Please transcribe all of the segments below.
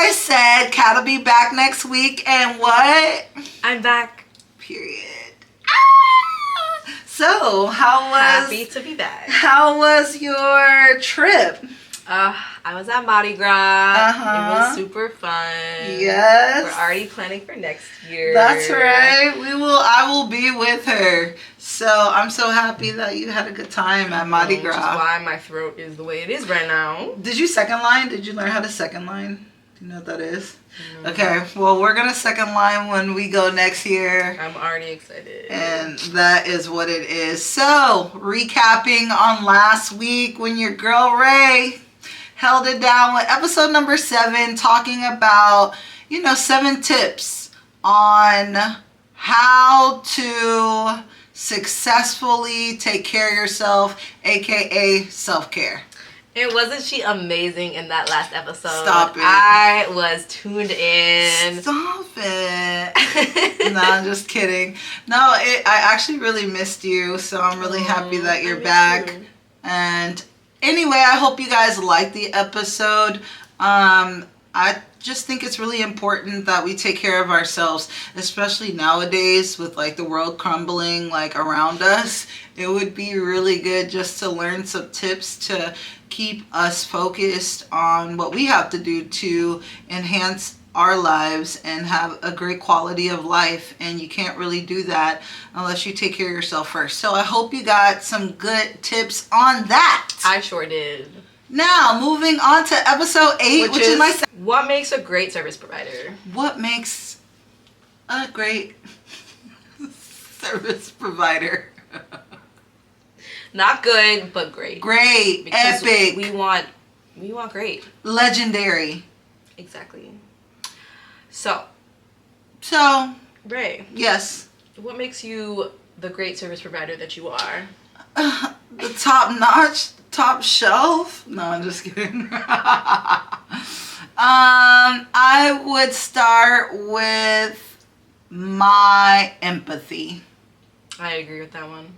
I said, Cat will be back next week, and what? I'm back. Period. So, Happy to be back. How was your trip? I was at Mardi Gras. It was super fun. Yes. We're already planning for next year. That's right. I will be with her. So I'm so happy that you had a good time at Mardi Gras. Which is why my throat is the way it is right now. Did you second line? Did you learn how to second line? Do you know what that is? Okay, well, we're going to second line when we go next year. I'm already excited. And that is what it is. So, recapping on last week when your girl Rae held it down with episode number 7, talking about, 7 tips on how to successfully take care of yourself, aka self-care. And wasn't she amazing in that last episode? Stop it. I was tuned in. Stop it. No, I'm just kidding. No, I actually really missed you, so I'm really happy that you're back. You. And anyway, I hope you guys liked the episode. I just think it's really important that we take care of ourselves, especially nowadays with like the world crumbling like around us. It would be really good just to learn some tips to keep us focused on what we have to do to enhance our lives and have a great quality of life. And you can't really do that unless you take care of yourself first. So I hope you got some good tips on that. I sure did. Now, moving on to episode 8, which is my... What makes a great service provider? What makes a great service provider? Not good, but great. Great. Because epic. We want great. Legendary. Exactly. So, Rae. Yes. What makes you the great service provider that you are? The top-notch, top shelf. No, I'm just kidding. I would start with my empathy. I agree with that one.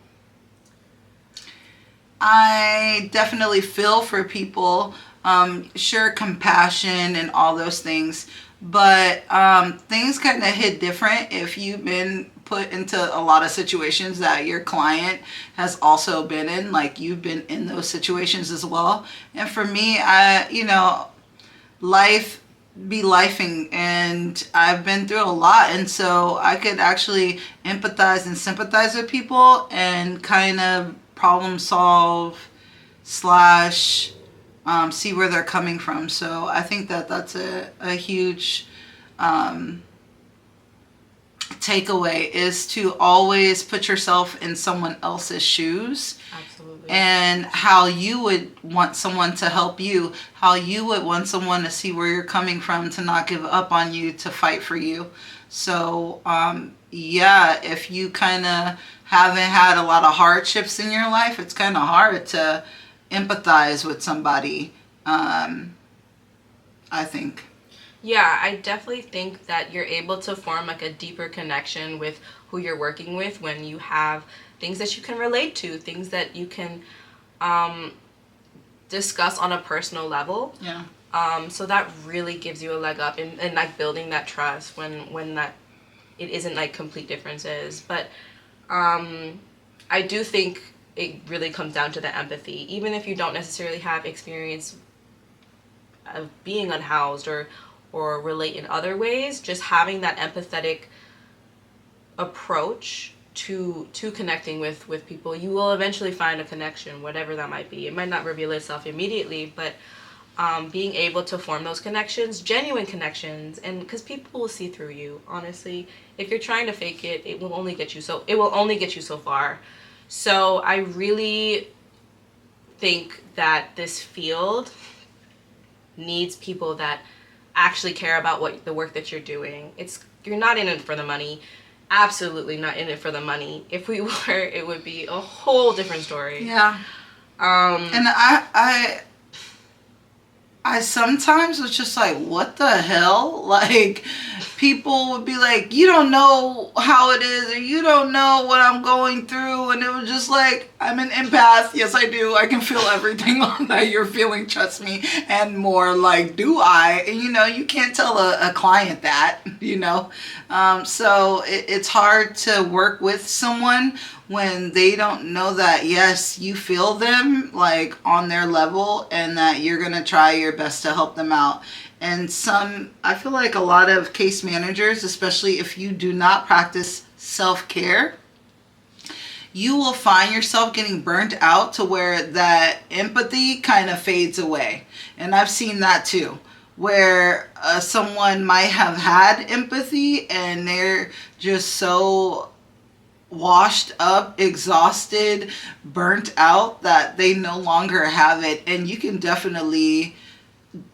I definitely feel for people. Sure, compassion and all those things. But things kind of hit different if you've been put into a lot of situations that your client has also been in. Like, you've been in those situations as well. And for me, life be lifing, and I've been through a lot. And so I could actually empathize and sympathize with people and kind of problem solve / see where they're coming from. So I think that that's a huge takeaway, is to always put yourself in someone else's shoes. Absolutely. And how you would want someone to help you, how you would want someone to see where you're coming from, to not give up on you, to fight for you. So if you kind of haven't had a lot of hardships in your life, it's kind of hard to empathize with somebody, I think. Yeah, I definitely think that you're able to form like a deeper connection with who you're working with when you have things that you can relate to, things that you can discuss on a personal level. Yeah. So that really gives you a leg up in like building that trust when that it isn't like complete differences. But I do think it really comes down to the empathy. Even if you don't necessarily have experience of being unhoused or relate in other ways, just having that empathetic approach to connecting with people, you will eventually find a connection, whatever that might be. It might not reveal itself immediately, but being able to form those connections, genuine connections, and because people will see through you. Honestly, if you're trying to fake it, it will only get you so far. So I really think that this field needs people that actually care about the work that you're doing. You're not in it for the money. Absolutely not in it for the money. If we were, it would be a whole different story. Yeah. And I sometimes was just like, what the hell? Like, people would be like, you don't know how it is, or you don't know what I'm going through. And it was just like, I'm an empath. Yes, I do. I can feel everything that you're feeling, trust me, and more. Like, do I? And, you can't tell a client that, So it's hard to work with someone when they don't know that, yes, you feel them like on their level, and that you're going to try your best to help them out. And I feel like a lot of case managers, especially if you do not practice self-care, you will find yourself getting burnt out to where that empathy kind of fades away. And I've seen that too, where someone might have had empathy and they're just so washed up, exhausted, burnt out that they no longer have it. And you can definitely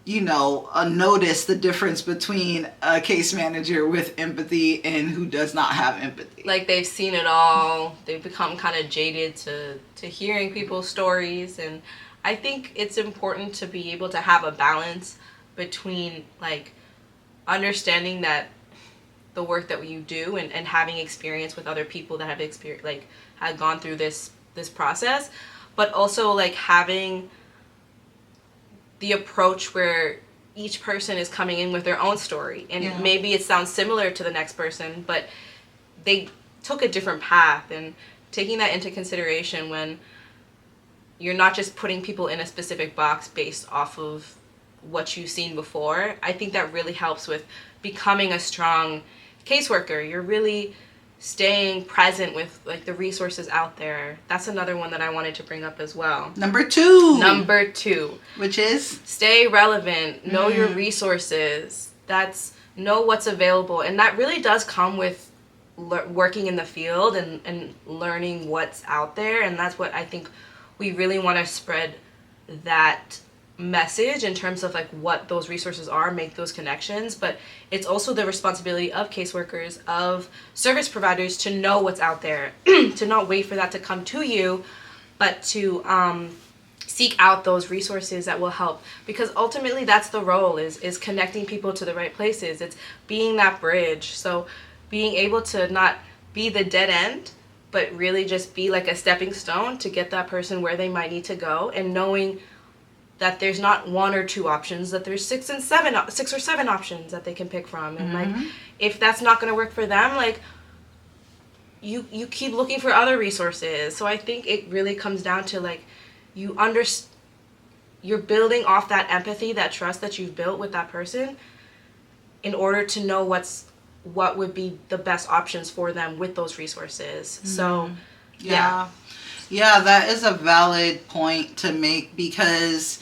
notice the difference between a case manager with empathy and who does not have empathy. Like, they've seen it all. They've become kind of jaded to hearing people's stories. And I think it's important to be able to have a balance between, like, understanding that the work that you do and having experience with other people that have had gone through this process, but also, like, having the approach where each person is coming in with their own story, and maybe it sounds similar to the next person, but they took a different path, and taking that into consideration when you're not just putting people in a specific box based off of what you've seen before. I think that really helps with becoming a strong caseworker. You're really staying present with, like, the resources out there. That's another one that I wanted to bring up as well. Number two, which is stay relevant, know your resources. That's know what's available, and that really does come with working in the field and learning what's out there. And that's what I think we really want to spread, that message in terms of, like, what those resources are, make those connections. But it's also the responsibility of caseworkers, of service providers, to know what's out there, to not wait for that to come to you, but to seek out those resources that will help, because ultimately that's the role, is connecting people to the right places. It's being that bridge. So being able to not be the dead end, but really just be like a stepping stone to get that person where they might need to go, and knowing that there's not one or two options, that there's six or seven options that they can pick from. And like, if that's not going to work for them, like, you keep looking for other resources. So I think it really comes down to, like, you're building off that empathy, that trust that you've built with that person, in order to know what would be the best options for them with those resources. So yeah, that is a valid point to make, because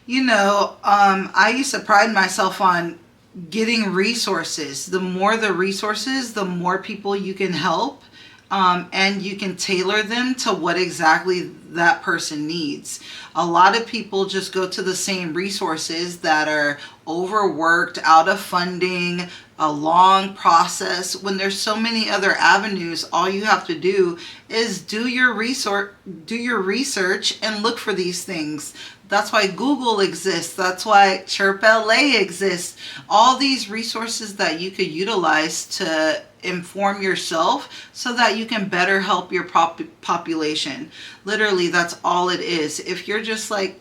I used to pride myself on getting resources. The more the resources, the more people you can help, and you can tailor them to what exactly that person needs. A lot of people just go to the same resources that are overworked, out of funding, a long process. When there's so many other avenues, all you have to do is do your research and look for these things. That's why Google exists. That's why Chirp LA exists. All these resources that you could utilize to inform yourself so that you can better help your population. Literally, that's all it is. If you're just like,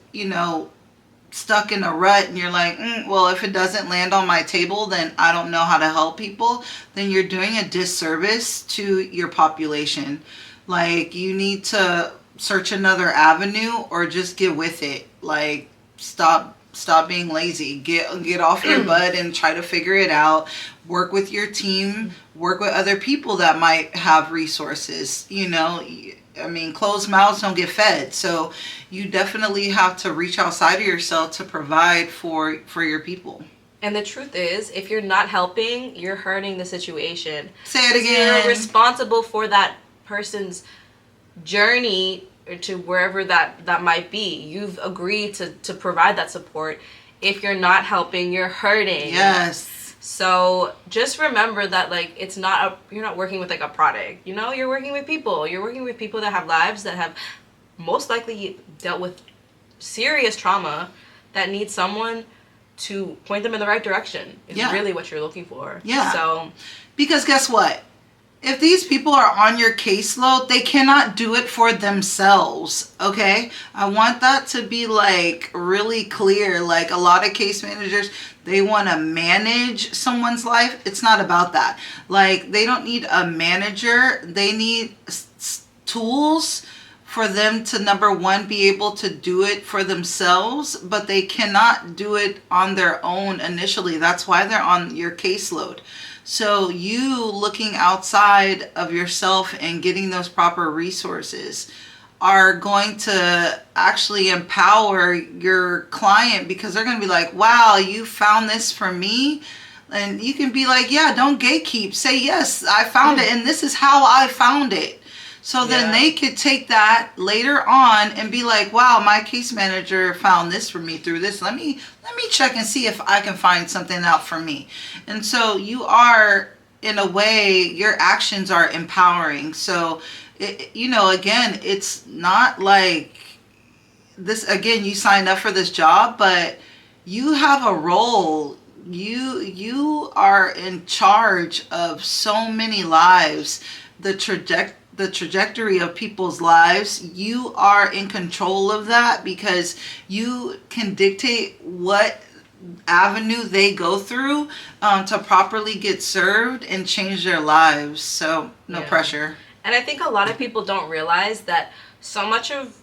stuck in a rut and you're like, well, if it doesn't land on my table, then I don't know how to help people, then you're doing a disservice to your population. Like, you need to search another avenue or just get with it. Like, stop being lazy. Get off your butt and try to figure it out. Work with your team. Work with other people that might have resources. Closed mouths don't get fed. So you definitely have to reach outside of yourself to provide for your people. And the truth is, if you're not helping, you're hurting the situation. Say it again. You're responsible for that person's journey to wherever that might be. You've agreed to provide that support. If you're not helping, you're hurting. Yes. So just remember that, like, you're not working with, like, a product. You're working with people. You're working with people that have lives, that have most likely dealt with serious trauma, that need someone to point them in the right direction is really what you're looking for. Yeah. So, because guess what? If these people are on your caseload, they cannot do it for themselves, okay? I want that to be like really clear. Like a lot of case managers, they want to manage someone's life. It's not about that. Like they don't need a manager. They need tools for them to, number one, be able to do it for themselves, but they cannot do it on their own initially. That's why they're on your caseload. So you looking outside of yourself and getting those proper resources are going to actually empower your client, because they're going to be like, wow, you found this for me. And you can be like, yeah, don't gatekeep. Say, yes, I found it, and this is how I found it. So then they could take that later on and be like, wow, my case manager found this for me through this. Let me check and see if I can find something out for me. And so you are, in a way, your actions are empowering. So, again, it's not like this, again, you signed up for this job, but you have a role. You are in charge of so many lives. The trajectory of people's lives, you are in control of that, because you can dictate what avenue they go through to properly get served and change their lives. So no pressure. And I think a lot of people don't realize that so much of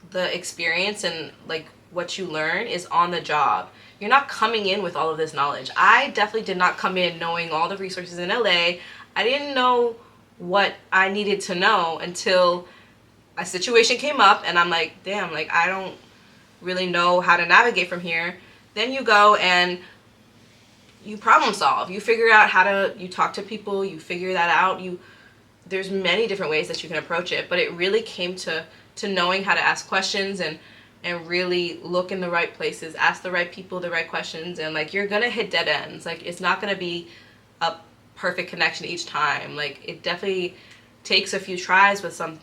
the experience and like what you learn is on the job. You're not coming in with all of this knowledge. I definitely did not come in knowing all the resources in LA. I didn't know what I needed to know until a situation came up and I'm like, damn, like I don't really know how to navigate from here. Then you go and you problem solve. You figure out you talk to people, you figure that out. There's many different ways that you can approach it, but it really came to knowing how to ask questions and really look in the right places, ask the right people the right questions, and like you're gonna hit dead ends. Like it's not gonna be a perfect connection each time. Like it definitely takes a few tries with some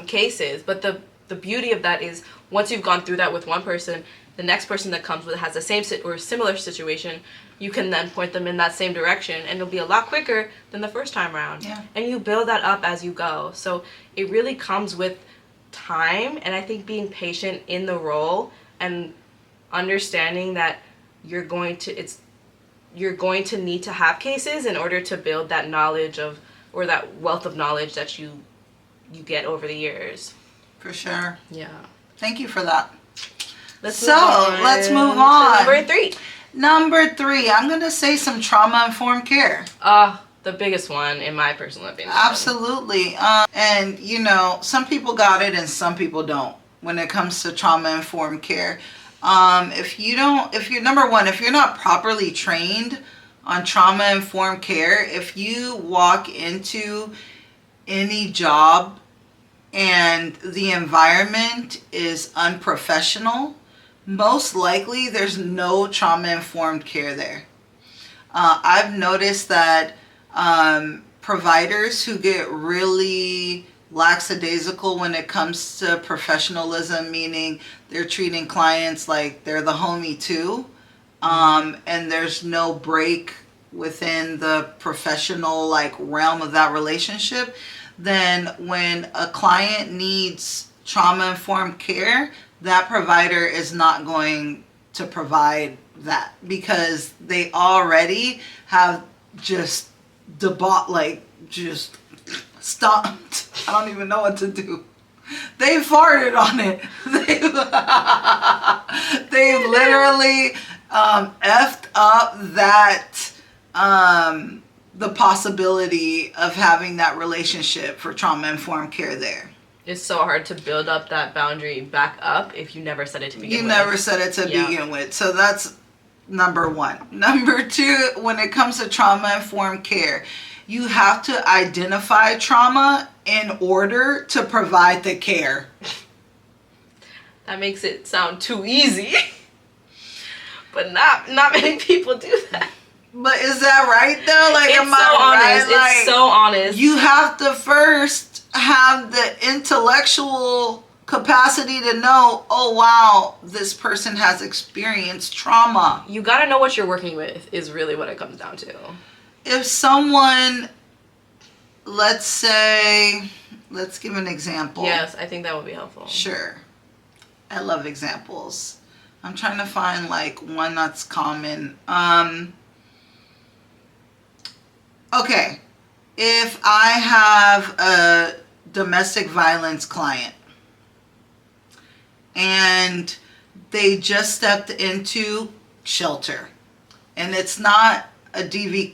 cases, but the beauty of that is once you've gone through that with one person, the next person that comes with has the same or similar situation, you can then point them in that same direction, and it'll be a lot quicker than the first time around. And you build that up as you go. So it really comes with time, and I think being patient in the role and understanding that you're going to need to have cases in order to build that knowledge or that wealth of knowledge that you get over the years. For sure. Yeah. Thank you for that. Let's move on. Number 3. I'm going to say some trauma-informed care. The biggest one, in my personal opinion. Absolutely. And, some people got it and some people don't when it comes to trauma-informed care. If you're not properly trained on trauma-informed care, if you walk into any job and the environment is unprofessional, most likely there's no trauma-informed care there. I've noticed that providers who get really lackadaisical when it comes to professionalism, meaning they're treating clients like they're the homie too, and there's no break within the professional realm of that relationship, then when a client needs trauma-informed care, that provider is not going to provide that, because they already have just stomped. I don't even know what to do. They farted on it. They literally effed up that the possibility of having that relationship for trauma-informed care there. It's so hard to build up that boundary back up if you never said it to begin with. You never said it to begin with. So that's number 1. Number 2, when it comes to trauma-informed care, you have to identify trauma in order to provide the care. That makes it sound too easy. But not many people do that. But is that right though? It's so honest. You have to first have the intellectual capacity to know, oh wow, this person has experienced trauma. You gotta know what you're working with is really what it comes down to. If someone, let's say, let's give an example. Yes, I think that would be helpful. Sure. I love examples. I'm trying to find like one that's common. Okay. If I have a domestic violence client and they just stepped into shelter, and it's not a DV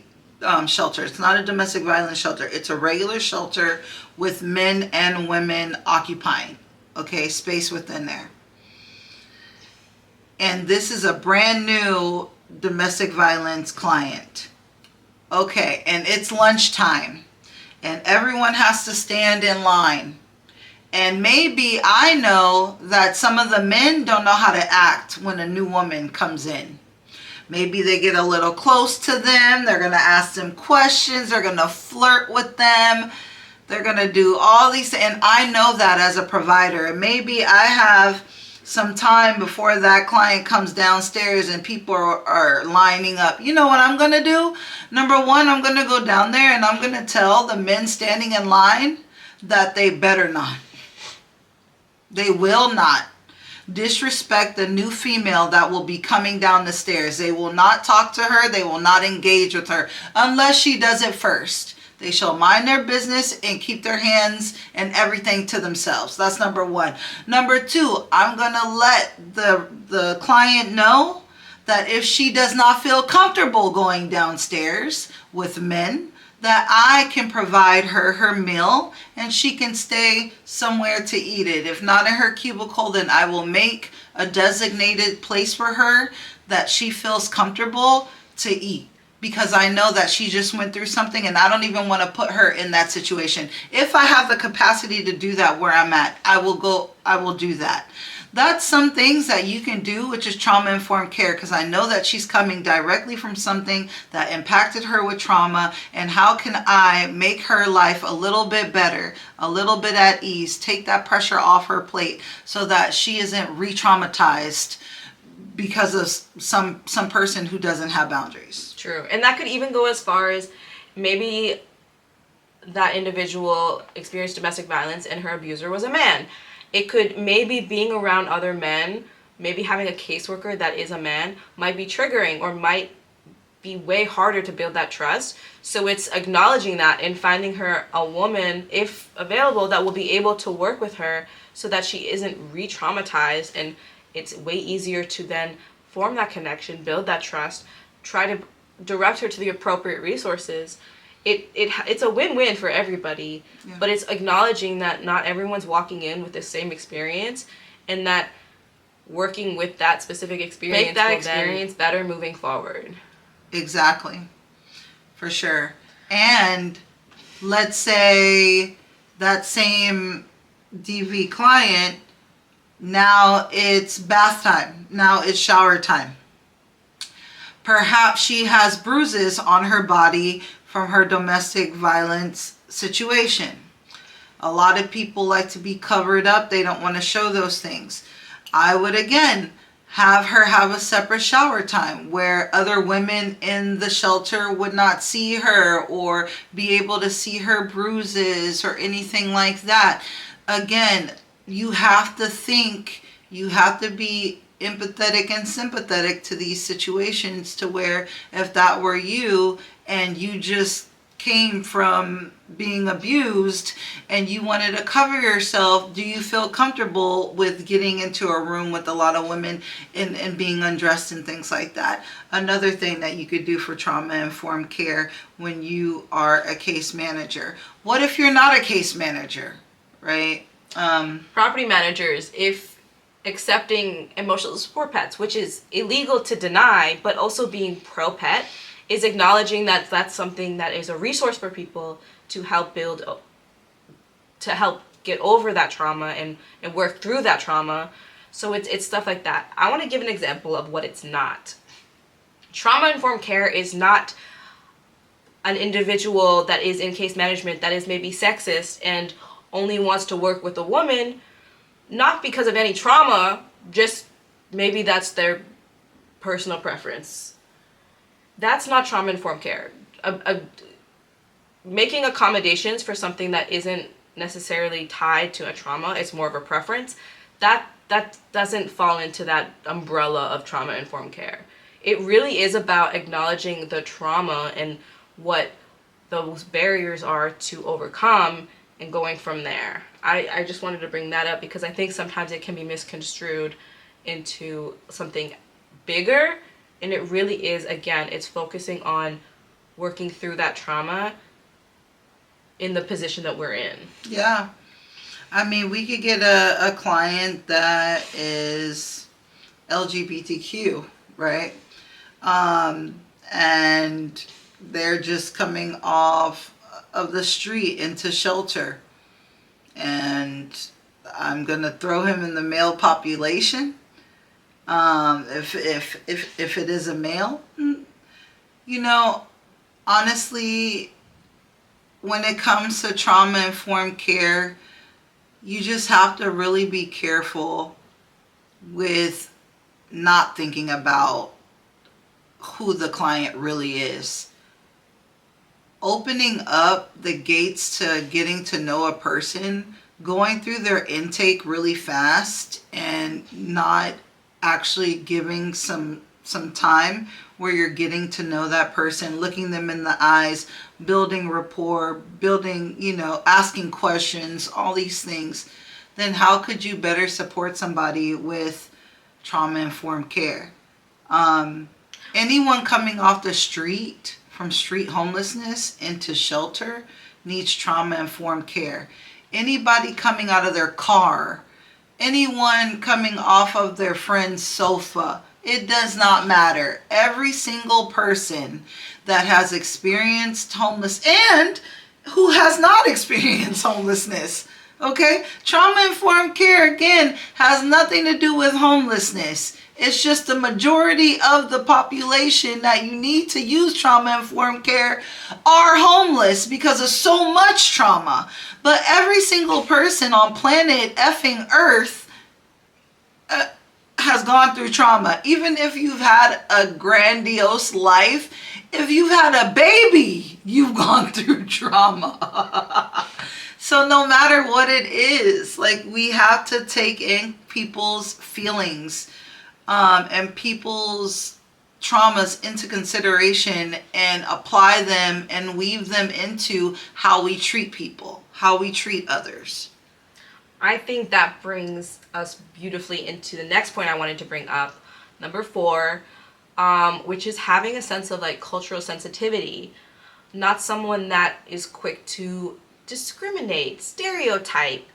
shelter, it's not a domestic violence shelter, it's a regular shelter with men and women occupying, okay, space within there. And this is a brand new domestic violence client. Okay, and it's lunchtime, and everyone has to stand in line. And maybe I know that some of the men don't know how to act when a new woman comes in. Maybe they get a little close to them, they're going to ask them questions, they're going to flirt with them, they're going to do all these things. And I know that as a provider. And maybe I have some time before that client comes downstairs and people are lining up. You know what I'm going to do? Number one, I'm going to go down there and I'm going to tell the men standing in line that they better not. They will not disrespect the new female that will be coming down the stairs. They will not talk to her. They will not engage with her unless she does it first. They shall mind their business and keep their hands and everything to themselves. That's number one. Number two, I'm going to let the client know that if she does not feel comfortable going downstairs with men, that I can provide her her meal and she can stay somewhere to eat it. If not in her cubicle, then I will make a designated place for her that she feels comfortable to eat. Because I know that she just went through something and I don't even want to put her in that situation. If I have the capacity to do that where I'm at, I will do that. That's some things that you can do, which is trauma-informed care, because I know that she's coming directly from something that impacted her with trauma, and how can I make her life a little bit better, a little bit at ease, take that pressure off her plate so that she isn't re-traumatized because of some person who doesn't have boundaries. True. And that could even go as far as maybe that individual experienced domestic violence and her abuser was a man. It could maybe being around other men, maybe having a caseworker that is a man might be triggering or might be way harder to build that trust. So it's acknowledging that and finding her a woman, if available, that will be able to work with her so that she isn't re-traumatized, and it's way easier to then form that connection, build that trust, try to direct her to the appropriate resources. It's a win-win for everybody, yeah. But it's acknowledging that not everyone's walking in with the same experience, and that working with that specific experience make that experience better moving forward. Exactly. For sure. And let's say that same DV client, now it's bath time. Now it's shower time. Perhaps she has bruises on her body from her domestic violence situation. A lot of people like to be covered up. They don't want to show those things. I would, again, have her have a separate shower time where other women in the shelter would not see her or be able to see her bruises or anything like that. Again, you have to think, you have to be empathetic and sympathetic to these situations, to where if that were you and you just came from being abused and you wanted to cover yourself, do you feel comfortable with getting into a room with a lot of women and being undressed and things like that? Another thing that you could do for trauma-informed care when you are a case manager. What if you're not a case manager, right? Property managers, if accepting emotional support pets, which is illegal to deny, but also being pro-pet, is acknowledging that that's something that is a resource for people to help build, to help get over that trauma and work through that trauma. So it's stuff like that. I want to give an example of what it's not. Trauma-informed care is not an individual that is in case management that is maybe sexist and only wants to work with a woman not because of any trauma, just maybe that's their personal preference. That's not trauma-informed care. Making accommodations for something that isn't necessarily tied to a trauma, it's more of a preference, that doesn't fall into that umbrella of trauma-informed care. It really is about acknowledging the trauma and what those barriers are to overcome and going from there. I just wanted to bring that up because I think sometimes it can be misconstrued into something bigger, and it really is, again, it's focusing on working through that trauma in the position that we're in. Yeah. I mean, we could get a client that is LGBTQ, right? And they're just coming off of the street into shelter. And I'm going to throw him in the male population. If it is a male, you know, honestly, when it comes to trauma-informed care, you just have to really be careful with not thinking about who the client really is. Opening up the gates to getting to know a person, going through their intake really fast and not actually giving some time where you're getting to know that person, looking them in the eyes, building rapport, building, asking questions, all these things, then how could you better support somebody with trauma-informed care? Anyone coming off the street, from street homelessness into shelter, needs trauma-informed care. Anybody coming out of their car, anyone coming off of their friend's sofa, it does not matter. Every single person that has experienced homeless and who has not experienced homelessness, okay? Trauma-informed care, again, has nothing to do with homelessness. It's just the majority of the population that you need to use trauma-informed care are homeless because of so much trauma. But every single person on planet effing Earth has gone through trauma. Even if you've had a grandiose life, if you've had a baby, you've gone through trauma. So no matter what it is, like, we have to take in people's feelings and people's traumas into consideration and apply them and weave them into how we treat people, how we treat others. I think that brings us beautifully into the next point I wanted to bring up, number 4, which is having a sense of like cultural sensitivity. Not someone that is quick to discriminate, stereotype.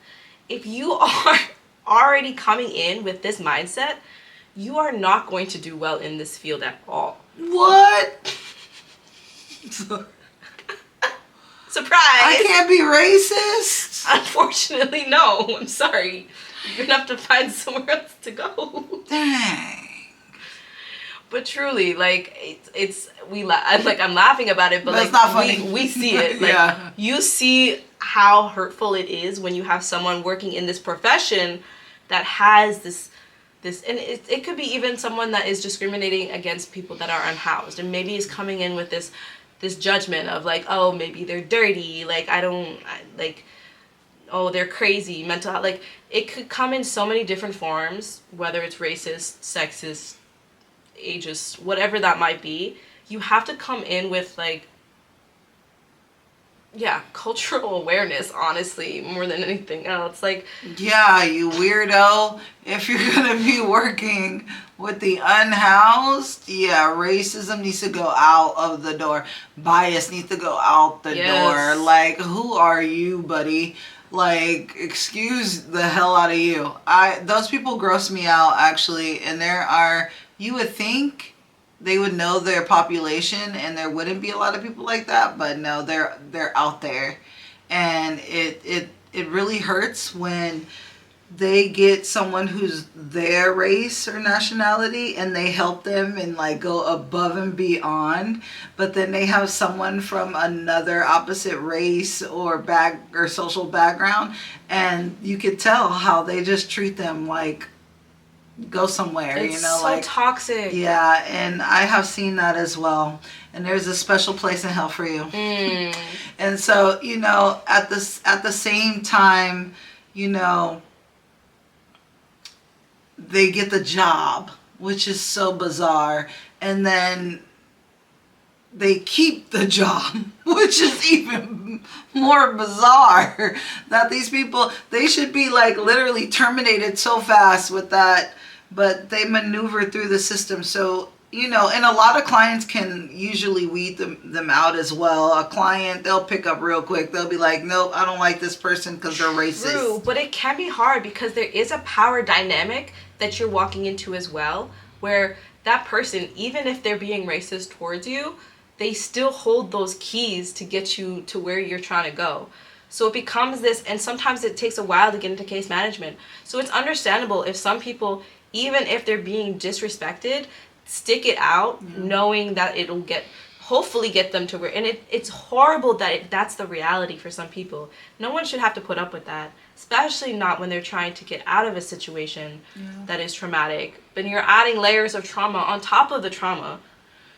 If you are already coming in with this mindset, you are not going to do well in this field at all. What? Surprise! I can't be racist? Unfortunately, no. I'm sorry. You're gonna have to find somewhere else to go. Dang. But truly, like, I'm laughing about it, but That's like, not funny. we see it. Like, yeah. You see how hurtful it is when you have someone working in this profession that has this, and it could be even someone that is discriminating against people that are unhoused, and maybe is coming in with this judgment of like, oh, maybe they're dirty, like, oh, they're crazy, mental health. Like, it could come in so many different forms, whether it's racist, sexist, ageist, whatever that might be. You have to come in with like, cultural awareness, honestly, more than anything else. Like, yeah, you weirdo. If you're gonna be working with the unhoused, racism needs to go out of the door. Bias needs to go out the door. Like, who are you, buddy? Like, excuse the hell out of you. Those people gross me out, actually. And you would think they would know their population and there wouldn't be a lot of people like that, but no, they're out there. And it really hurts when they get someone who's their race or nationality and they help them and like go above and beyond, but then they have someone from another opposite race or social background, and you could tell how they just treat them like go somewhere. It's so like toxic. Yeah, and I have seen that as well, and there's a special place in hell for you. And so at the same time, they get the job, which is so bizarre, and then they keep the job, which is even more bizarre. That these people, they should be like literally terminated so fast with that, but they maneuver through the system. So and a lot of clients can usually weed them out as well. A client, they'll pick up real quick. They'll be like, nope, I don't like this person because they're racist. True, but it can be hard because there is a power dynamic that you're walking into as well, where that person, even if they're being racist towards you, they still hold those keys to get you to where you're trying to go. So it becomes this, and sometimes it takes a while to get into case management. So it's understandable if some people, even if they're being disrespected, stick it out, knowing that it'll hopefully get them to where, and it's horrible that that's the reality for some people. No one should have to put up with that, especially not when they're trying to get out of a situation that is traumatic. But you're adding layers of trauma on top of the trauma.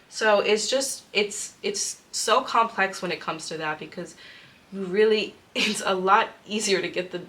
So it's just, it's so complex when it comes to that, because it's a lot easier to get the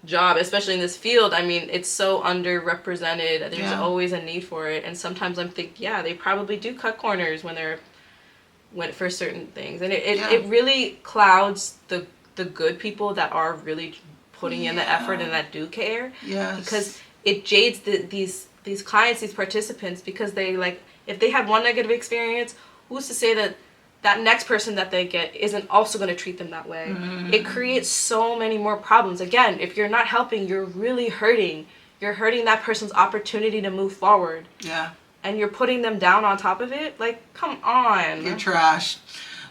job, especially in this field. I mean, it's so underrepresented. There's always a need for it, and sometimes I'm thinking, they probably do cut corners when for certain things, and it really clouds the good people that are really putting in the effort and that do care. Because it jades these clients, these participants, because they like, if they had one negative experience, who's to say that next person that they get isn't also going to treat them that way? It creates so many more problems. Again, if you're not helping, you're really hurting. You're hurting that person's opportunity to move forward. And you're putting them down on top of it? Like, come on. You're trash.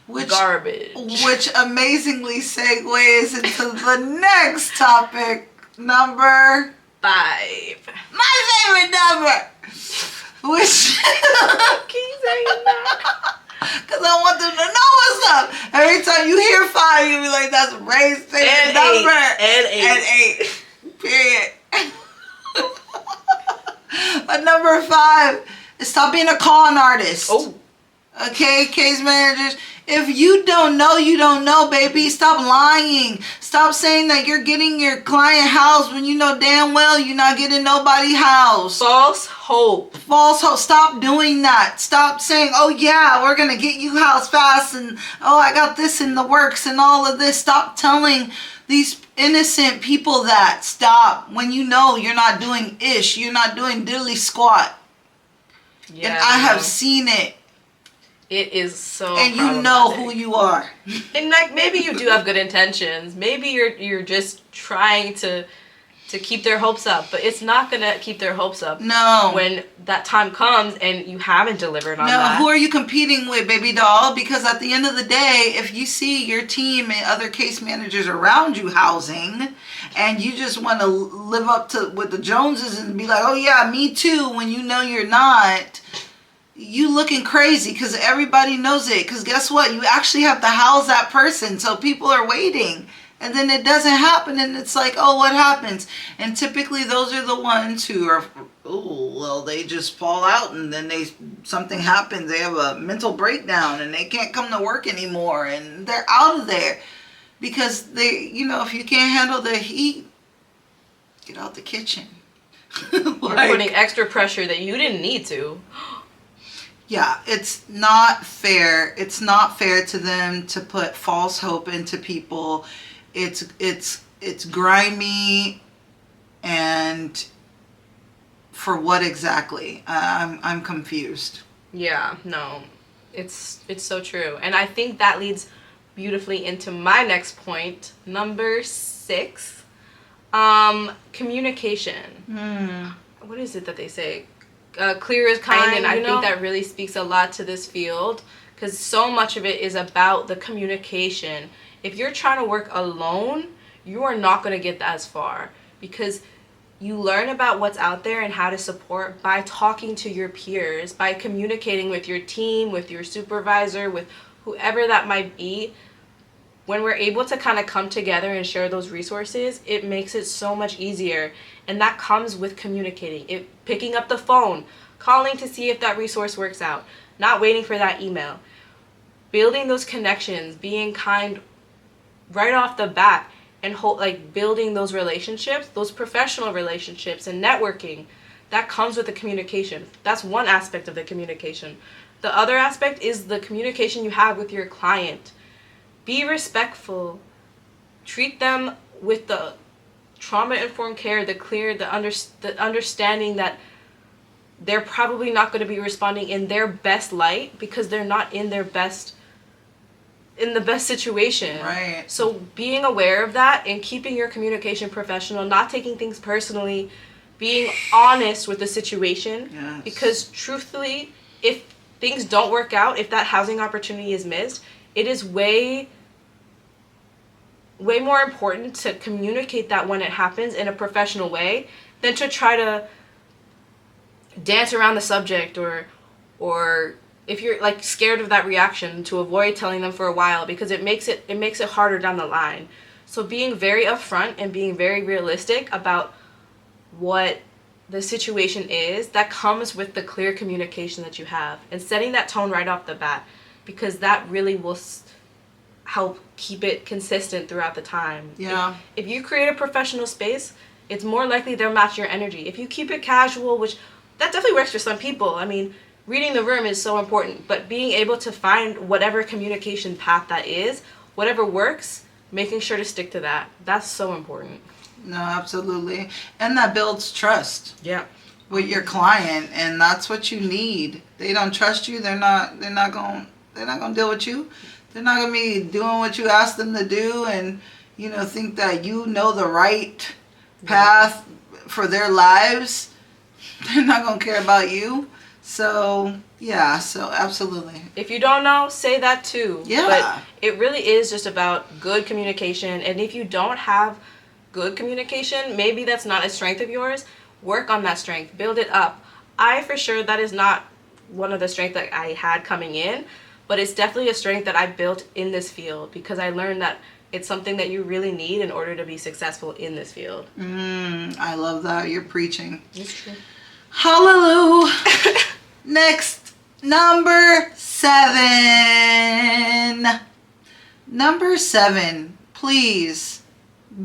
Garbage. Which amazingly segues into the next topic, number 5. My favorite number! Which... Keep saying that. Because I want them to know what's up. Every time you hear 5, you'll be like, that's Rae's favorite number. And 8. Period. But number 5 is stop being a con artist. Okay, case managers. If you don't know, you don't know, baby. Stop lying. Stop saying that you're getting your client housed when you know damn well you're not getting nobody housed. False hope. False hope. Stop doing that. Stop saying, oh yeah, we're going to get you housed fast, and oh, I got this in the works and all of this. Stop telling these innocent people that. Stop. When you know you're not doing ish. You're not doing diddly squat. And I have seen it. It is so and you know who you are. And like, maybe you do have good intentions. Maybe you're just trying to keep their hopes up, but it's not gonna keep their hopes up. No. When that time comes and you haven't delivered on that. No, who are you competing with, baby doll? Because at the end of the day, if you see your team and other case managers around you housing, and you just want to live up to with the Joneses and be like, oh yeah, me too, when you know you're not, you looking crazy, because everybody knows it. Because guess what? You actually have to house that person, so people are waiting. And then it doesn't happen, and it's like, oh, what happens? And typically those are the ones who are, oh, well, they just fall out, and then something happens. They have a mental breakdown, and they can't come to work anymore, and they're out of there. Because they, if you can't handle the heat, get out the kitchen. You're putting extra pressure that you didn't need to. Yeah, it's not fair. It's not fair to them to put false hope into people. It's grimy, and for what exactly? I'm confused. Yeah, no, it's so true, and I think that leads beautifully into my next point, number 6, communication. What is it that they say? Clear is kind, and I think that really speaks a lot to this field, because so much of it is about the communication. If you're trying to work alone, you are not going to get as far. because you learn about what's out there and how to support by talking to your peers, by communicating with your team, with your supervisor, with whoever that might be. When we're able to kind of come together and share those resources, it makes it so much easier. And that comes with communicating, picking up the phone, calling to see if that resource works out, not waiting for that email. Building those connections, being kind right off the bat, and building those relationships, those professional relationships and networking, that comes with the communication. That's one aspect of the communication. The other aspect is the communication you have with your client. Be respectful. Treat them with the trauma-informed care, the understanding that they're probably not going to be responding in their best light because they're not in the best situation. Right. So being aware of that and keeping your communication professional, not taking things personally, being honest with the situation. Yes. Because truthfully, if things don't work out, if that housing opportunity is missed, it is way more important to communicate that when it happens in a professional way than to try to dance around the subject or if you're like scared of that reaction, to avoid telling them for a while, because it makes it harder down the line. So being very upfront and being very realistic about what the situation is, that comes with the clear communication that you have, and setting that tone right off the bat, because that really will help keep it consistent throughout the time. Yeah. If you create a professional space, it's more likely they'll match your energy. If you keep it casual, which that definitely works for some people. I mean, reading the room is so important, but being able to find whatever communication path that is, whatever works, making sure to stick to that. That's so important. No, absolutely. And that builds trust. Yeah. With your client, and that's what you need. They don't trust you, they're not going to deal with you. They're not going to be doing what you ask them to do, and think that you know the right path for their lives. They're not going to care about you. So, yeah, so absolutely. If you don't know, say that too. Yeah. But it really is just about good communication. And if you don't have good communication, maybe that's not a strength of yours. Work on that strength. Build it up. For sure, that is not one of the strengths that I had coming in, but it's definitely a strength that I built in this field, because I learned that it's something that you really need in order to be successful in this field. I love that. You're preaching. It's true. Hallelujah. Next, number 7. Number 7, please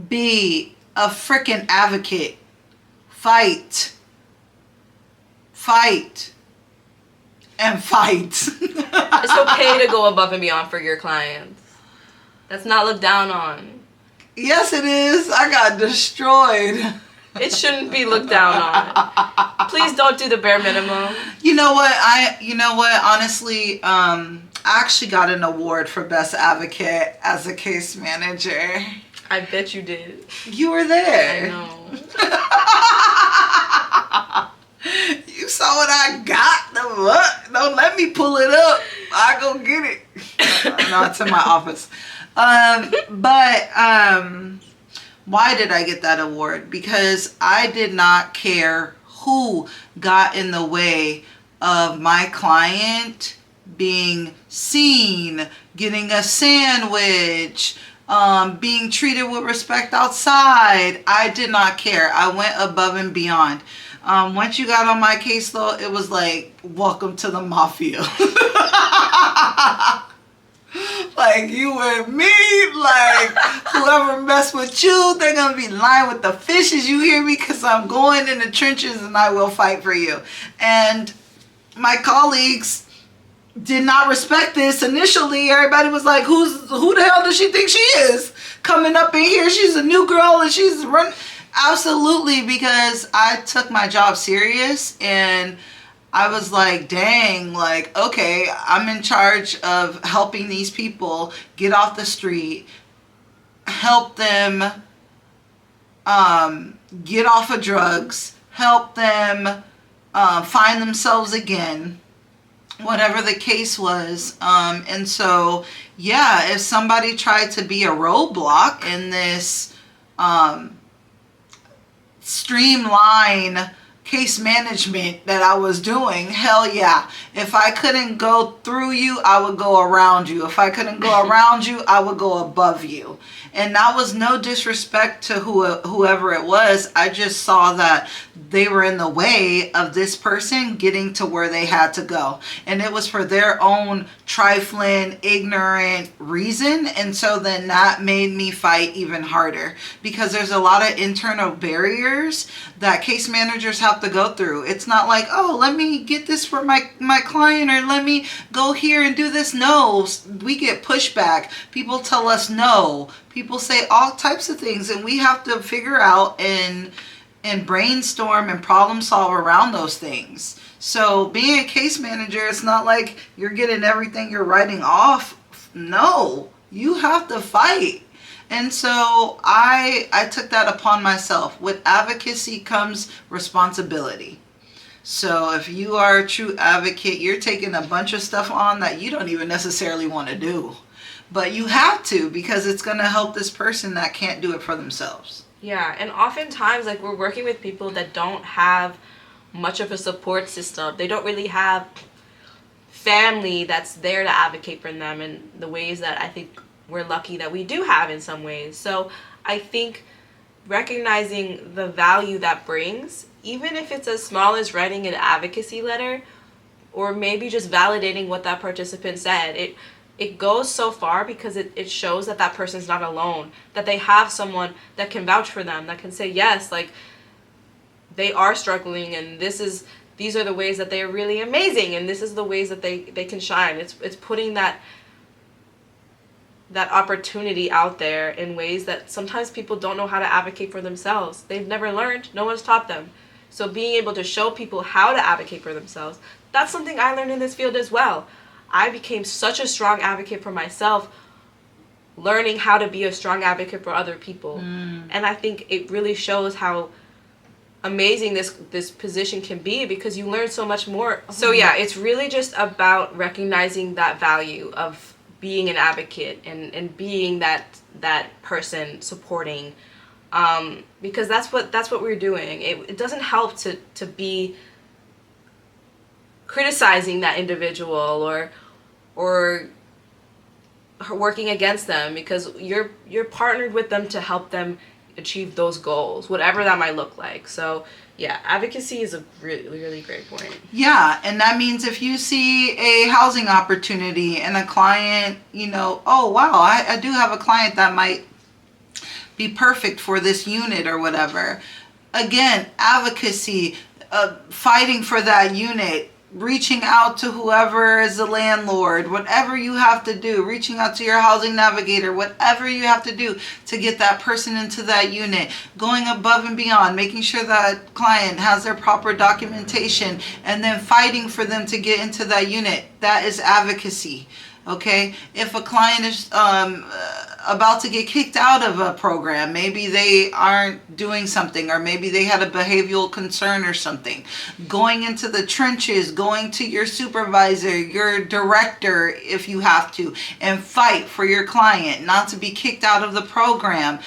be a freaking advocate. Fight. And fight. It's okay to go above and beyond for your clients. That's not looked down on. Yes, it is. I got destroyed. It shouldn't be looked down on. Please don't do the bare minimum. You know what? Honestly, I actually got an award for best advocate as a case manager. I bet you did. You were there. I know. You saw what I got? Don't let me pull it up. I go get it. No, it's in my office. Why did I get that award? Because I did not care who got in the way of my client being seen, getting a sandwich, being treated with respect outside. I did not care. I went above and beyond. Once you got on my case, though, it was like, welcome to the mafia. Like, you and me, like, whoever mess with you, they're going to be lying with the fishes, you hear me? Because I'm going in the trenches and I will fight for you. And my colleagues did not respect this. Initially, everybody was like, who the hell does she think she is? Coming up in here, she's a new girl and she's running. Absolutely, because I took my job serious, and I was like, dang, like, okay, I'm in charge of helping these people get off the street, help them get off of drugs, help them find themselves again, whatever the case was. And so, yeah, if somebody tried to be a roadblock in this streamline case management that I was doing, hell yeah. If I couldn't go through you, I would go around you. If I couldn't go around you, I would go above you. And that was no disrespect to whoever it was. I just saw that they were in the way of this person getting to where they had to go. And it was for their own trifling, ignorant reason. And so then that made me fight even harder, because there's a lot of internal barriers that case managers have to go through. It's not like, oh, let me get this for my client, or let me go here and do this. No, we get pushback. People tell us no. People say all types of things, and we have to figure out and brainstorm and problem solve around those things. So being a case manager, it's not like you're getting everything you're writing off. No, you have to fight. And so I took that upon myself. With advocacy comes responsibility. So if you are a true advocate, you're taking a bunch of stuff on that you don't even necessarily want to do. But you have to, because it's going to help this person that can't do it for themselves. Yeah, and oftentimes, like, we're working with people that don't have much of a support system. They don't really have family that's there to advocate for them in the ways that I think we're lucky that we do have in some ways. So I think recognizing the value that brings, even if it's as small as writing an advocacy letter, or maybe just validating what that participant said, it goes so far, because it shows that that person's not alone, that they have someone that can vouch for them, that can say, yes, like, they are struggling, and these are the ways that they are really amazing, and this is the ways that they can shine. It's putting that opportunity out there in ways that sometimes people don't know how to advocate for themselves. They've never learned. No one's taught them. So being able to show people how to advocate for themselves, that's something I learned in this field as well. I became such a strong advocate for myself, learning how to be a strong advocate for other people. And I think it really shows how amazing this position can be, because you learn so much more. So yeah, it's really just about recognizing that value of being an advocate and being that person supporting, because that's what we're doing. It doesn't help to be criticizing that individual or working against them, because you're partnered with them to help them achieve those goals, whatever that might look like. So yeah, advocacy is a really, really great point. Yeah, and that means if you see a housing opportunity and a client, oh wow, I do have a client that might be perfect for this unit or whatever. Again, advocacy, fighting for that unit, reaching out to whoever is the landlord, whatever you have to do, reaching out to your housing navigator, whatever you have to do to get that person into that unit, going above and beyond, making sure that client has their proper documentation, and then fighting for them to get into that unit. That is advocacy. Okay, if a client is about to get kicked out of a program, maybe they aren't doing something, or maybe they had a behavioral concern or something, going into the trenches, going to your supervisor, your director, if you have to, and fight for your client not to be kicked out of the program,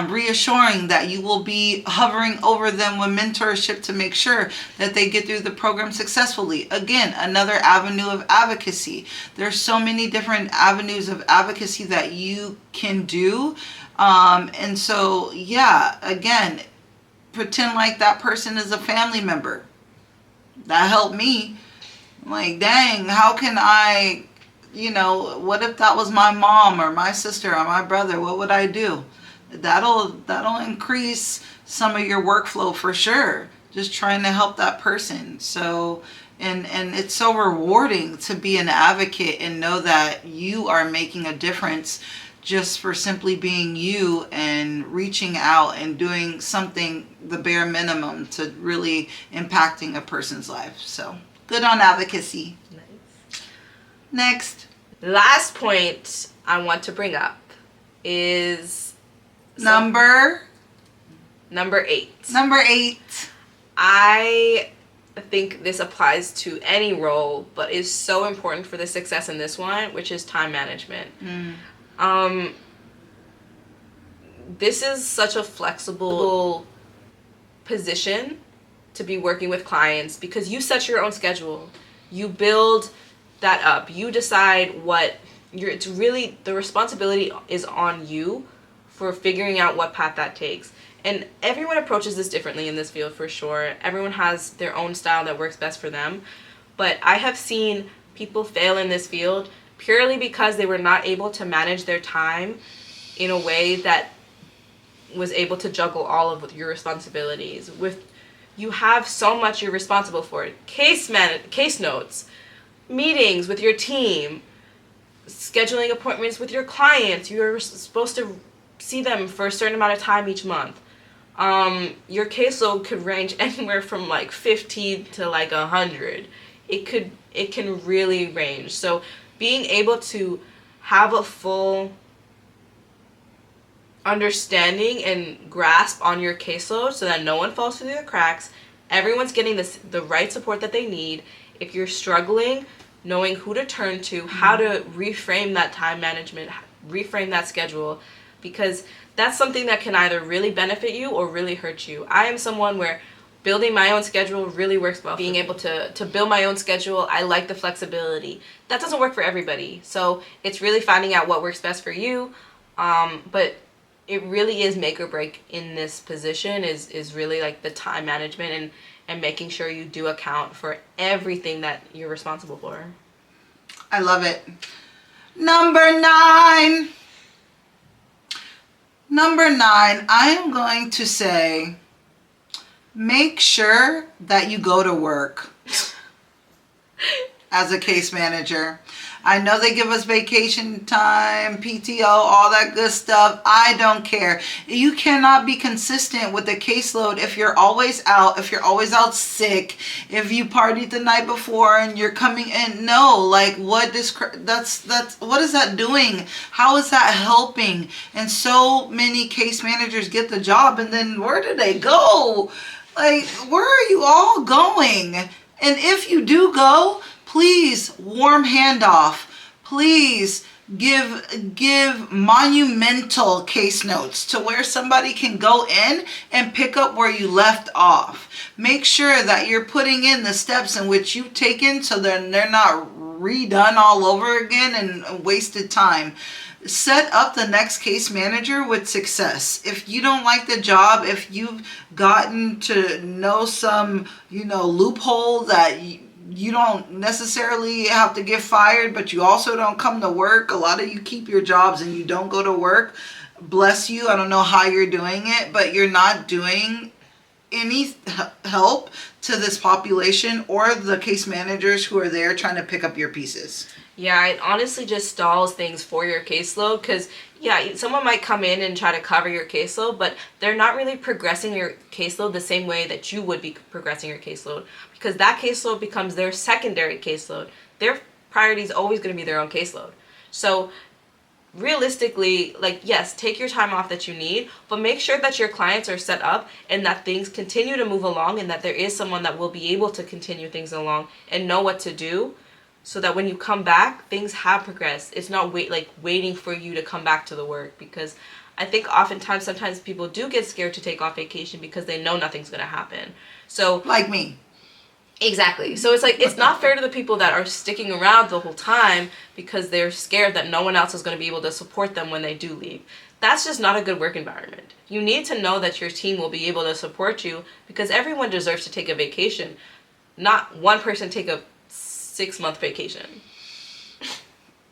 reassuring that you will be hovering over them with mentorship to make sure that they get through the program successfully. Again, another avenue of advocacy. There's so many different avenues of advocacy that you can do, and so yeah, again, pretend like that person is a family member. That helped me. Like, dang, how can I, what if that was my mom or my sister or my brother? What would I do? That'll increase some of your workflow for sure, just trying to help that person. So and it's so rewarding to be an advocate and know that you are making a difference just for simply being you and reaching out and doing something, the bare minimum, to really impacting a person's life. So good on advocacy. Nice. Next. Last point I want to bring up is number 8. Number 8. I think this applies to any role, but is so important for the success in this one, which is time management. This is such a flexible position to be working with clients because you set your own schedule. You build that up. You decide what it's really, the responsibility is on you for figuring out what path that takes. And everyone approaches this differently in this field for sure. Everyone has their own style that works best for them. But I have seen people fail in this field purely because they were not able to manage their time in a way that was able to juggle all of your responsibilities. You have so much you're responsible for. Case notes, meetings with your team, scheduling appointments with your clients. You're supposed to see them for a certain amount of time each month. Your caseload could range anywhere from like 50 to like 100. It can really range. So being able to have a full understanding and grasp on your caseload so that no one falls through the cracks, everyone's getting the right support that they need. If you're struggling, knowing who to turn to, how to reframe that time management, reframe that schedule, because that's something that can either really benefit you or really hurt you. I am someone where building my own schedule really works well. Being able to build my own schedule, I like the flexibility. That doesn't work for everybody. So it's really finding out what works best for you. But it really is make or break in this position is really like the time management and making sure you do account for everything that you're responsible for. I love it. Number 9. Number 9, I am going to say, make sure that you go to work as a case manager. I know they give us vacation time, PTO, all that good stuff. I don't care. You cannot be consistent with the caseload if you're always out, if you're always out sick, if you partied the night before and you're coming in. No, like what is that doing? How is that helping? And so many case managers get the job and then where do they go? Like, where are you all going? And if you do go, please, warm handoff. Please give monumental case notes to where somebody can go in and pick up where you left off. Make sure that you're putting in the steps in which you've taken so they're not redone all over again and wasted time. Set up the next case manager with success. If you don't like the job, if you've gotten to know some, loophole that you don't necessarily have to get fired, but you also don't come to work. A lot of you keep your jobs and you don't go to work. Bless you. I don't know how you're doing it, but you're not doing any help to this population or the case managers who are there trying to pick up your pieces. Yeah, it honestly just stalls things for your caseload because, yeah, someone might come in and try to cover your caseload, but they're not really progressing your caseload the same way that you would be progressing your caseload because that caseload becomes their secondary caseload. Their priority is always going to be their own caseload. So realistically, like, yes, take your time off that you need, but make sure that your clients are set up and that things continue to move along and that there is someone that will be able to continue things along and know what to do. So that when you come back, things have progressed. It's not waiting for you to come back to the work because I think oftentimes, sometimes people do get scared to take off vacation because they know nothing's going to happen. So like me. Exactly. So it's like, it's not fair to the people that are sticking around the whole time because they're scared that no one else is going to be able to support them when they do leave. That's just not a good work environment. You need to know that your team will be able to support you because everyone deserves to take a vacation. Not one person take a 6-month vacation.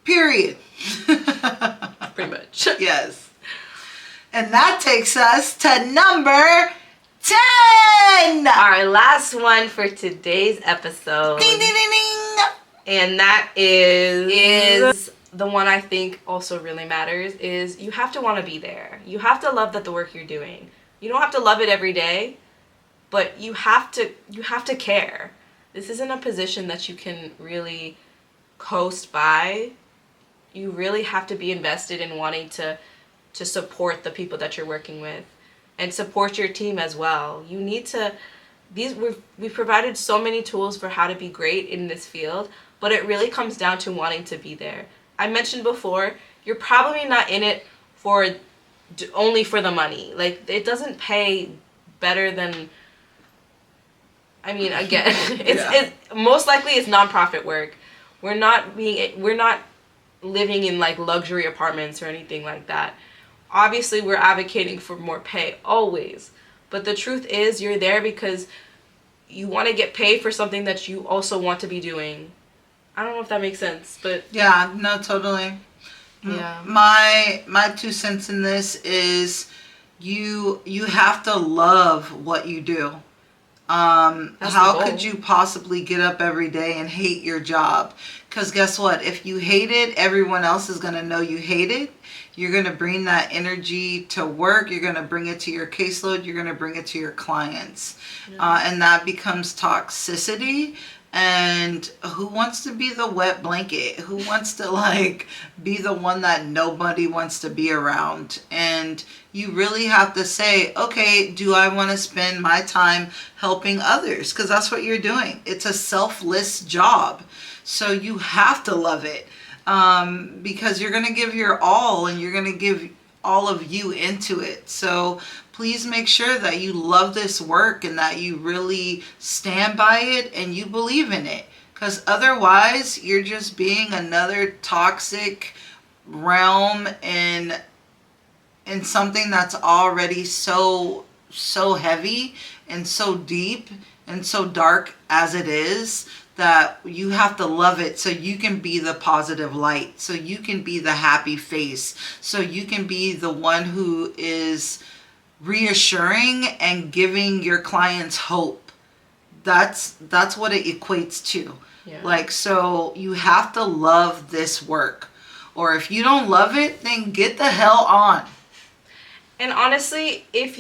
Period. Pretty much. Yes. And that takes us to number 10. Our last one for today's episode. Ding, ding, ding, ding. And that is the one I think also really matters is you have to want to be there. You have to love the work you're doing. You don't have to love it every day, but you have to care. This isn't a position that you can really coast by. You really have to be invested in wanting to support the people that you're working with and support your team as well. You need to, we've provided so many tools for how to be great in this field, but it really comes down to wanting to be there. I mentioned before, you're probably not in it only for the money. Like, it doesn't pay better than I mean, again, it's most likely it's nonprofit work. We're not living in like luxury apartments or anything like that. Obviously, we're advocating for more pay always, but the truth is you're there because you want to get paid for something that you also want to be doing. I don't know if that makes sense, but yeah, no, totally. yeah. My 2 cents in this is you have to love what you do. How could you possibly get up every day and hate your job? Because guess what? If you hate it, everyone else is going to know you hate it. You're going to bring that energy to work. You're going to bring it to your caseload. You're going to bring it to your clients. And that becomes toxicity. And who wants to be the wet blanket? Who wants to like be the one that nobody wants to be around? And you really have to say, okay, do I want to spend my time helping others? Because that's what you're doing. It's a selfless job. So you have to love it, because you're going to give your all and you're going to give all of you into it. So please make sure that you love this work and that you really stand by it and you believe in it. Because otherwise, you're just being another toxic realm in something that's already so heavy and so deep and so dark as it is, that you have to love it so you can be the positive light, so you can be the happy face, so you can be the one who is reassuring and giving your clients hope. That's what it equates to. Yeah. Like, so you have to love this work, or if you don't love it, then get the hell on. And honestly, if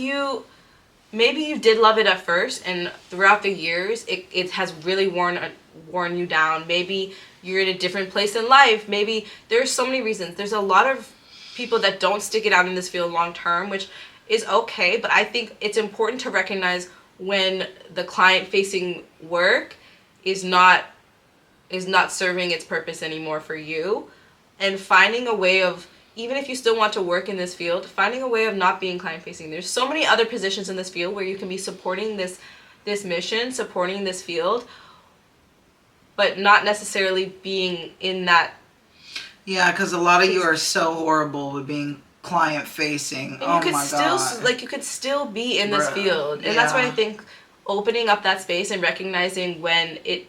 maybe you did love it at first, and throughout the years it has really worn you down. Maybe you're in a different place in life. Maybe there's so many reasons. There's a lot of people that don't stick it out in this field long term, which is okay, but I think it's important to recognize when the client facing work is not serving its purpose anymore for you, and finding a way of, even if you still want to work in this field, finding a way of not being client facing. There's so many other positions in this field where you can be supporting this mission, supporting this field, but not necessarily being in that. Yeah, because a lot of you are so horrible with being client facing. And you could still be in this field. And that's why I think opening up that space and recognizing when it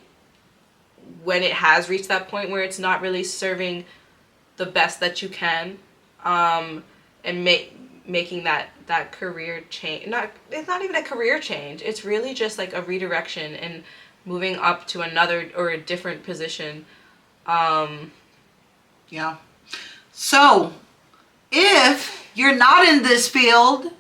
has reached that point where it's not really serving the best that you can, and making that career change. It's not even a career change. It's really just like a redirection and moving up to another or a different position. Yeah. So, if you're not in this field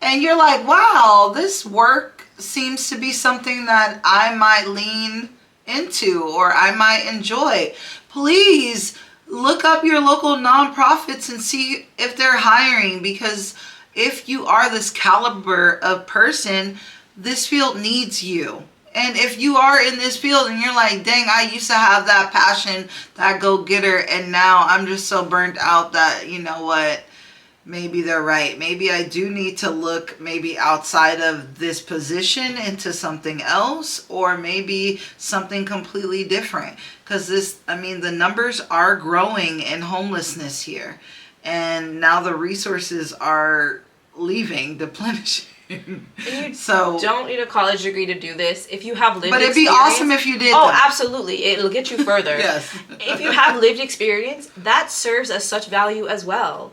and you're like, wow, this work seems to be something that I might lean into or I might enjoy, please look up your local nonprofits and see if they're hiring, because if you are this caliber of person, this field needs you. And if you are in this field and you're like, dang, I used to have that passion, that go-getter, and now I'm just so burnt out that, you know what, maybe they're right. Maybe I do need to look maybe outside of this position into something else, or maybe something completely different. Because the numbers are growing in homelessness here. And now the resources are depleting. So don't need a college degree to do this. If you have lived experience, but it'd be awesome if you did. Oh, absolutely. It'll get you further. Yes. If you have lived experience, that serves as such value as well.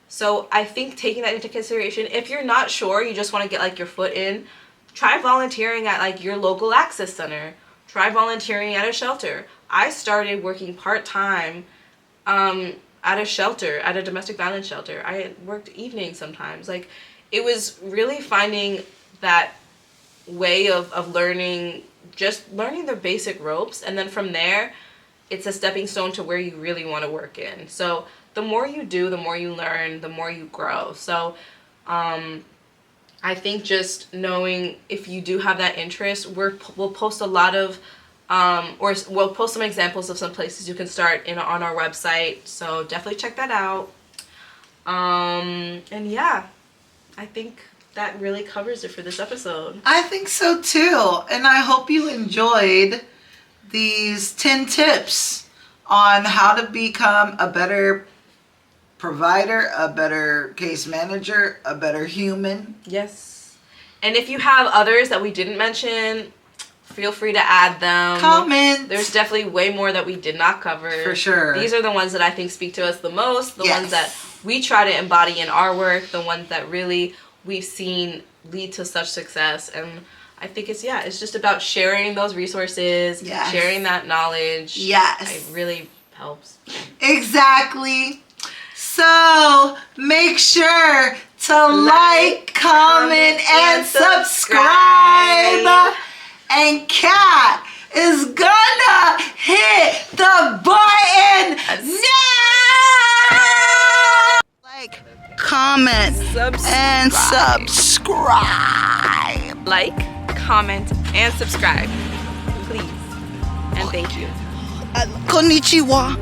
So I think taking that into consideration, if you're not sure, you just want to get like your foot in, try volunteering at like your local access center. Try volunteering at a shelter. I started working part-time at a shelter, at a domestic violence shelter. I worked evenings sometimes. Like, it was really finding that way of learning, just learning the basic ropes, and then from there, it's a stepping stone to where you really want to work in. So the more you do, the more you learn, the more you grow. So I think just knowing if you do have that interest, we'll post a lot of, or we'll post some examples of some places you can start on our website. So definitely check that out. And yeah, I think that really covers it for this episode. I think so too. And I hope you enjoyed these 10 tips on how to become a better provider, a better case manager, a better human. Yes. And if you have others that we didn't mention, feel free to add them. Comment. There's definitely way more that we did not cover. For sure. These are the ones that I think speak to us the most, the ones that we try to embody in our work, the ones that really we've seen lead to such success. And I think it's just about sharing those resources, sharing that knowledge. It really helps. Exactly. So make sure to like, comment, and subscribe. And Cat is gonna hit the button now. Like, comment, and subscribe. Like, comment, and subscribe, please. And thank you. Konnichiwa.